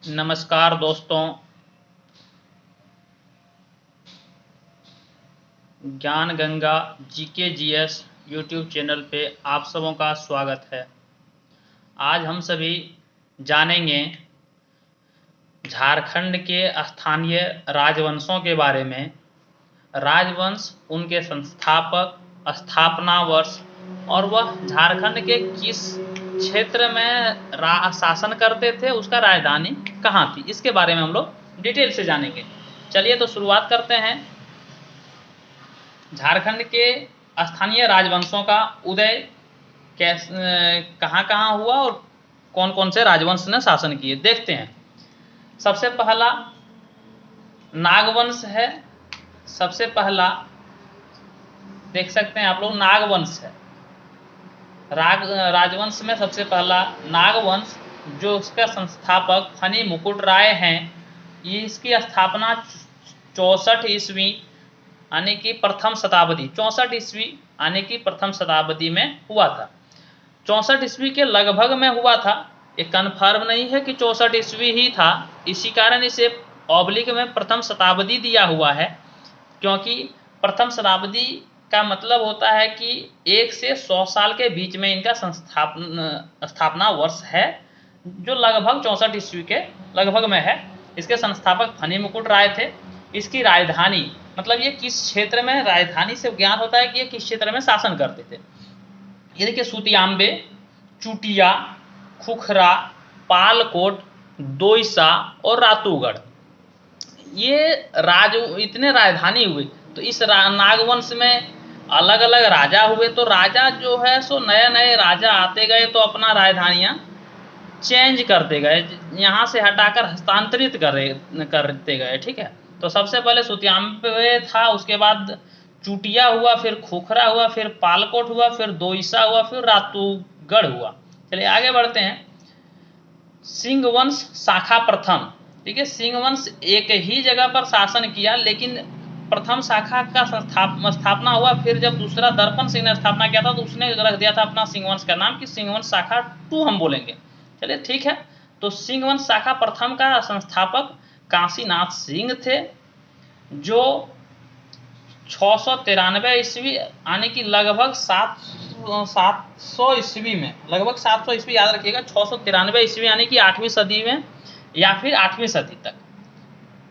नमस्कार दोस्तों, ज्ञान Ganga GK GS YouTube channel पे आप सबों का स्वागत है। आज हम सभी जानेंगे झारखंड के स्थानीय राजवंशों के बारे में। राजवंश, उनके संस्थापक, स्थापना वर्ष और वह झारखंड के किस क्षेत्र में शासन करते थे, उसका राजधानी कहाँ थी, इसके बारे में हम लोग डिटेल से जानेंगे। चलिए तो शुरुआत करते हैं। झारखंड के स्थानीय राजवंशों का उदय कहाँ कहाँ हुआ और कौन कौन से राजवंश ने शासन किए, देखते हैं। सबसे पहला नागवंश है। सबसे पहला देख सकते हैं आप लोग, नागवंश है। राजवंश में सबसे पहला नागवंश, जो उसका संस्थापक फनी मुकुट राय हैं। ये इसकी स्थापना 64 ईस्वी आने की प्रथम शताब्दी 64 ईस्वी आने की प्रथम शताब्दी में हुआ था। 64 ईस्वी के लगभग में हुआ था, ये कन्फर्म नहीं है कि 64 ईस्वी ही था। इसी कारण इसे ऑब्लिक में प्रथम शताब्दी दिया हुआ है, क्योंकि प्रथम शताब्दी का मतलब होता है कि 1 से 100 साल के बीच में इनका स्थापना वर्ष है, जो लगभग 64 ईस्वी के लगभग में है। इसके संस्थापक फनी मुकुट राय थे। इसकी राजधानी, मतलब ये किस क्षेत्र में, राजधानी से ज्ञात होता है कि ये किस क्षेत्र में शासन करते थे। ये देखिए, सुतियांबे, चुटिया, खुखरा, पालकोट, दोईसा और रातूगढ़, ये इतने राजधानी हुए। तो इस नागवंश में अलग अलग राजा हुए। तो राजा जो है सो नए नए राजा आते गए तो अपना राजधानियाँ चेंज करते गए, यहाँ से हटाकर हस्तांतरित करते गए। ठीक है, तो सबसे पहले सुतियांबे था, उसके बाद चुटिया हुआ, फिर खोखरा हुआ, फिर पालकोट हुआ, फिर दोईसा हुआ, फिर रातूगढ़ हुआ। चलिए आगे बढ़ते हैं। सिंह वंश शाखा प्रथम। ठीक है, सिंह वंश एक ही जगह पर शासन किया, लेकिन प्रथम शाखा का स्थापना हुआ। फिर जब दूसरा दर्पण सिंह ने स्थापना किया था तो उसने रख दिया था अपना सिंह वंश का नाम कि सिंह वंश शाखा 2 हम बोलेंगे। चलिए ठीक है, तो सिंह वंश शाखा प्रथम का संस्थापक काशीनाथ सिंह थे, जो 693 ईस्वी आने की लगभग 700 ईस्वी में, लगभग 700 ईस्वी याद रखिएगा, 693 ईस्वी यानी कि 8वीं सदी में या फिर 8वीं सदी तक।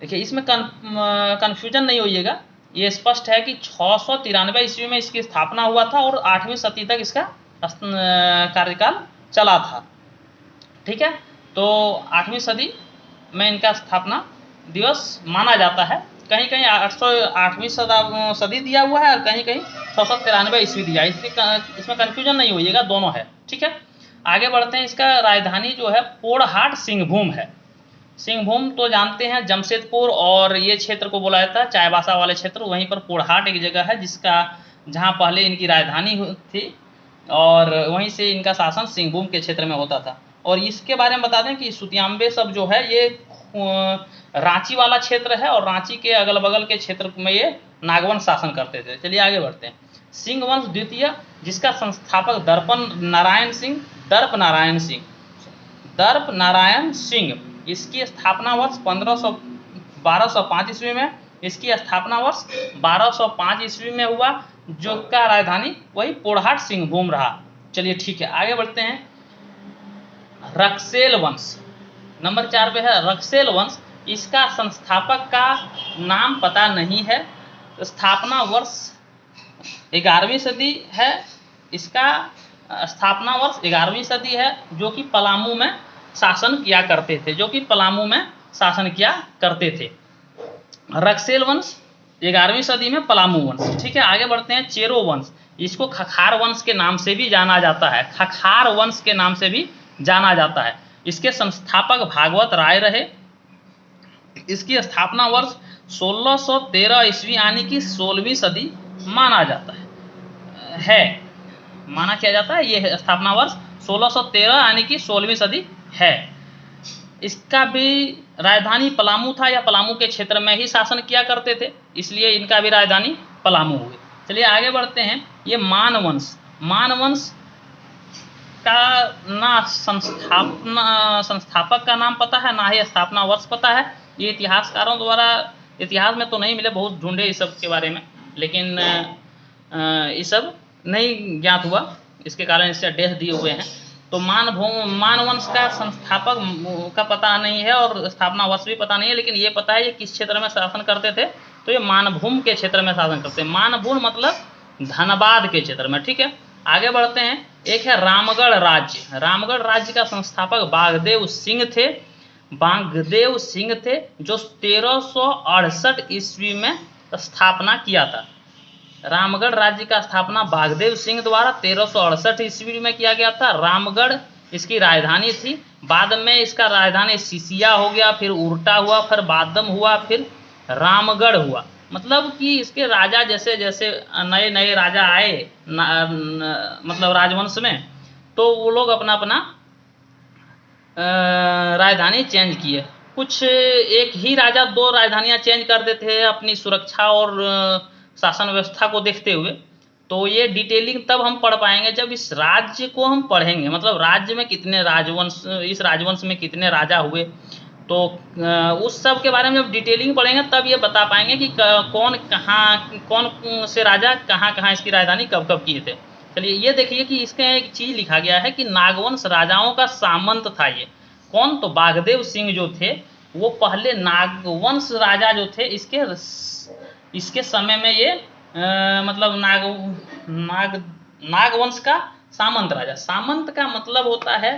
देखिए, इसमें कन्फ्यूजन नहीं होइएगा, ये स्पष्ट है कि 693 ईस्वी में इसकी स्थापना हुआ था और 8वीं सदी तक इसका कार्यकाल चला था। ठीक है, तो 8वीं सदी में इनका स्थापना दिवस माना जाता है। कहीं कहीं 808वीं सदी दिया हुआ है और कहीं कहीं 693 ईस्वी दिया है। इसमें कन्फ्यूजन नहीं होइएगा, दोनों है। ठीक है, आगे बढ़ते हैं। इसका राजधानी जो है पोड़हाट सिंहभूम है। सिंहभूम तो जानते हैं, जमशेदपुर और ये क्षेत्र को बोला जाता है चाईबासा वाले क्षेत्र, वहीं पर पोड़हाट एक जगह है जहाँ पहले इनकी राजधानी थी और वहीं से इनका शासन सिंहभूम के क्षेत्र में होता था। और इसके बारे में बता दें कि सुतियांबे सब जो है ये रांची वाला क्षेत्र है और रांची के अगल बगल के क्षेत्र में ये नागवंश शासन करते थे। चलिए आगे बढ़ते हैं। सिंह वंश द्वितीय, जिसका संस्थापक दर्प नारायण सिंह, इसकी स्थापना वर्ष 1205 ईस्वी में, इसकी स्थापना वर्ष 1205 ईस्वी में हुआ, जो का राजधानी वही पोड़हाट सिंहभूम रहा। चलिए ठीक है, आगे बढ़ते हैं। रक्सेल वंश नंबर 4 पे है। रक्सेल वंश, इसका संस्थापक का नाम पता नहीं है। स्थापना वर्ष 11वीं सदी है। इसका स्थापना वर्ष 11वीं सदी है, जो कि पलामू में शासन किया करते थे। रक्सेल वंश 11वीं सदी में पलामू वंश। ठीक है, आगे बढ़ते हैं। चेरो वंश, इसको खखार वंश के नाम से भी जाना जाता है। खखार वंश के नाम से भी जाना जाता है। इसके संस्थापक भागवत राय रहे। इसकी स्थापना वर्ष 1613 ईस्वी यानी कि 16वीं सदी माना किया जाता है। ये स्थापना वर्ष 1613 यानी कि 16वीं सदी है। इसका भी राजधानी पलामू था या पलामू के क्षेत्र में ही शासन किया करते थे, इसलिए इनका भी राजधानी पलामू हुई। चलिए आगे बढ़ते हैं। ये मानवंश इसका ना संस्थापक का नाम पता है, ना ही स्थापना वर्ष पता है। ये इतिहासकारों द्वारा इतिहास में तो नहीं मिले, बहुत ढूंढे इस सब के बारे में, लेकिन ये सब नहीं ज्ञात हुआ, इसके कारण इससे डेथ दिए हुए हैं। तो मानवंश का संस्थापक का पता नहीं है और स्थापना वर्ष भी पता नहीं है, लेकिन ये पता है ये किस क्षेत्र में शासन करते थे। तो ये मानभूम के क्षेत्र में शासन करते हैं। मानभूम मतलब धनबाद के क्षेत्र में। ठीक है, आगे बढ़ते हैं। एक है रामगढ़ राज्य। रामगढ़ राज्य का संस्थापक बागदेव सिंह थे। बागदेव सिंह थे जो 1368 ईस्वी में स्थापना किया था। रामगढ़ राज्य का स्थापना बागदेव सिंह द्वारा 1368 ईस्वी में किया गया था। रामगढ़ इसकी राजधानी थी। बाद में इसका राजधानी सिसिया हो गया, फिर उर्टा हुआ, फिर बादम हुआ, फिर रामगढ़ हुआ। मतलब कि इसके राजा जैसे जैसे नए नए राजा आए मतलब राजवंश में, तो वो लोग अपना अपना राजधानी चेंज किए। कुछ एक ही राजा 2 राजधानियां चेंज कर देते हैं अपनी सुरक्षा और शासन व्यवस्था को देखते हुए। तो ये डिटेलिंग तब हम पढ़ पाएंगे जब इस राज्य को हम पढ़ेंगे, मतलब राज्य में कितने राजवंश, इस राजवंश में कितने राजा हुए, तो उस सब के बारे में जब डिटेलिंग पढ़ेंगे तब ये बता पाएंगे कि कौन से राजा कहाँ कहाँ इसकी राजधानी कब कब किए थे। चलिए ये देखिए कि इसका एक चीज़ लिखा गया है कि नागवंश राजाओं का सामंत था ये। कौन? तो बागदेव सिंह जो थे वो पहले नागवंश राजा जो थे इसके समय में ये मतलब नागवंश का सामंत राजा। सामंत का मतलब होता है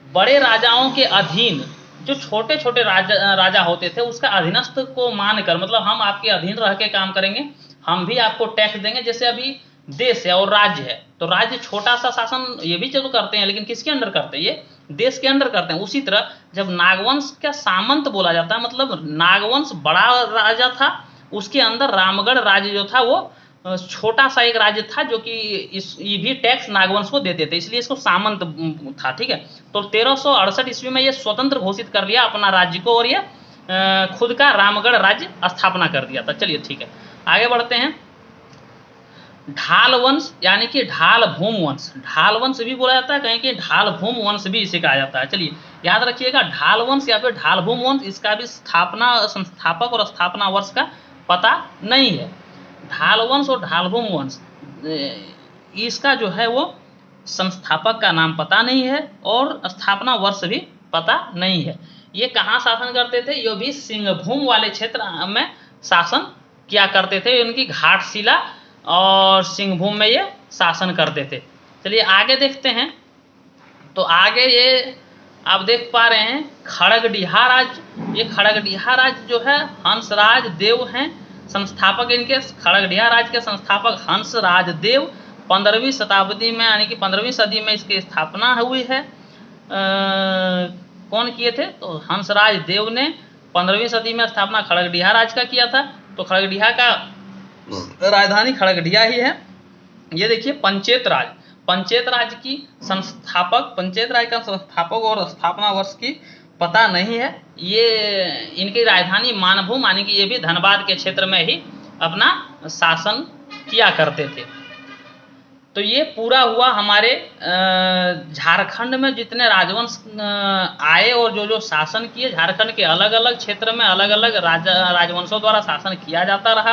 बड़े राजाओं के अधीन जो छोटे छोटे राजा होते थे उसका अधीनस्थ को मानकर, मतलब हम आपके अधीन रह के काम करेंगे, हम भी आपको टैक्स देंगे। जैसे अभी देश है और राज्य है, तो राज्य छोटा सा शासन ये भी चलो करते हैं, लेकिन किसके अंडर करते हैं? ये देश के अंडर करते हैं। उसी तरह जब नागवंश का सामंत बोला जाता है, मतलब नागवंश बड़ा राजा था, उसके अंदर रामगढ़ राज्य जो था वो छोटा सा एक राज्य था जो कि ये भी टैक्स नागवंश को देते थे, इसलिए इसको सामंत था। ठीक है, तो 1368 ईस्वी में ये स्वतंत्र घोषित कर लिया अपना राज्य को और ये खुद का रामगढ़ राज्य स्थापना कर दिया था। चलिए ठीक है, आगे बढ़ते हैं। ढाल वंश यानी कि ढाल भूम वंश, ढाल वंश भी बोला जाता है, कहीं कि ढाल भूम वंश भी इसे कहा जाता है। चलिए याद रखिएगा, ढाल वंश या फिर ढाल भूम वंश, इसका भी संस्थापक और स्थापना वर्ष का पता नहीं है। ढाल वंश और ढाल भूम वंश, इसका जो है वो संस्थापक का नाम पता नहीं है और स्थापना वर्ष भी पता नहीं है। ये कहाँ शासन करते थे? ये भी सिंहभूम वाले क्षेत्र में शासन किया करते थे। उनकी घाटशिला और सिंहभूम में ये शासन करते थे। चलिए आगे देखते हैं। तो आगे ये आप देख पा रहे हैं खड़गडिहा राज्य। ये खड़गडिहा राज्य जो है हंसराज देव हैं संस्थापक। इनके खड़गडिहा राज्य के संस्थापक हंसराज देव 15वीं शताब्दी में यानी कि 15वीं सदी में इसकी स्थापना हुई है। कौन किए थे? तो हंसराज देव ने 15वीं सदी में स्थापना खड़गडिहा राज्य का किया था। तो खड़गडिहा का राजधानी खड़गडिहा ही है। ये देखिए पंचेत राज, पंचेत राज की संस्थापक, पंचेत राज का संस्थापक और स्थापना वर्ष की पता नहीं है। ये इनकी राजधानी मानभूम यानी कि ये भी धनबाद के क्षेत्र में ही अपना शासन किया करते थे। तो ये पूरा हुआ हमारे झारखंड में जितने राजवंश आए और जो जो शासन किए। झारखंड के अलग अलग क्षेत्र में अलग अलग राजवंशों द्वारा शासन किया जाता रहा।